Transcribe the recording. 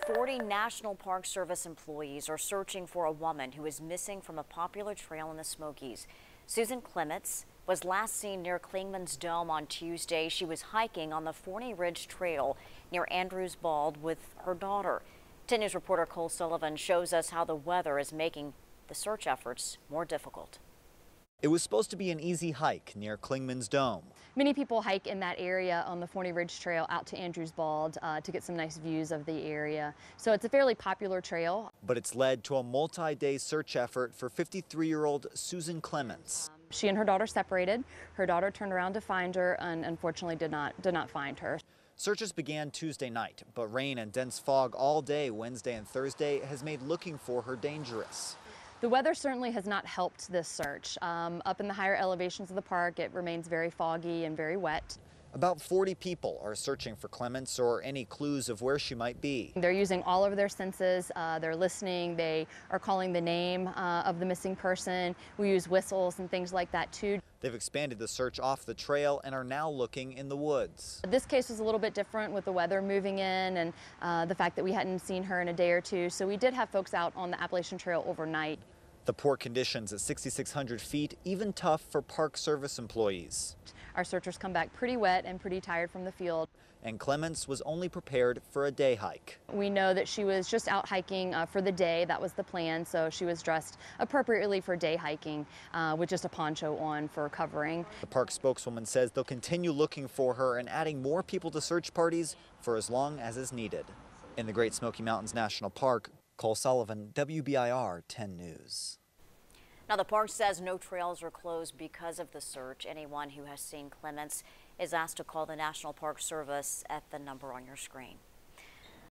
40 National Park Service employees are searching for a woman who is missing from a popular trail in the Smokies. Susan Clements was last seen near Clingman's Dome on Tuesday. She was hiking on the Forney Ridge Trail near Andrews Bald with her daughter. 10 News reporter Cole Sullivan shows us how the weather is making the search efforts more difficult. It was supposed to be an easy hike near Clingman's Dome. Many people hike in that area on the Forney Ridge Trail out to Andrews Bald to get some nice views of the area. So it's a fairly popular trail. But it's led to a multi-day search effort for 53-year-old Susan Clements. She and her daughter separated. Her daughter turned around to find her and unfortunately did not find her. Searches began Tuesday night, but rain and dense fog all day Wednesday and Thursday has made looking for her dangerous. The weather certainly has not helped this search. Up in the higher elevations of the park, it remains very foggy and very wet. About 40 people are searching for Clements or any clues of where she might be. They're using all of their senses. They're listening. They are calling the name of the missing person. We use whistles and things like that too. They've expanded the search off the trail and are now looking in the woods. This case was a little bit different with the weather moving in and the fact that we hadn't seen her in a day or two. So we did have folks out on the Appalachian Trail overnight. The poor conditions at 6,600 feet, even tough for Park Service employees. Our searchers come back pretty wet and pretty tired from the field. And Clements was only prepared for a day hike. We know that she was just out hiking for the day. That was the plan. So she was dressed appropriately for day hiking with just a poncho on for covering. The park spokeswoman says they'll continue looking for her and adding more people to search parties for as long as is needed. In the Great Smoky Mountains National Park, Cole Sullivan, WBIR 10 News. Now, the park says no trails are closed because of the search. Anyone who has seen Clements is asked to call the National Park Service at the number on your screen.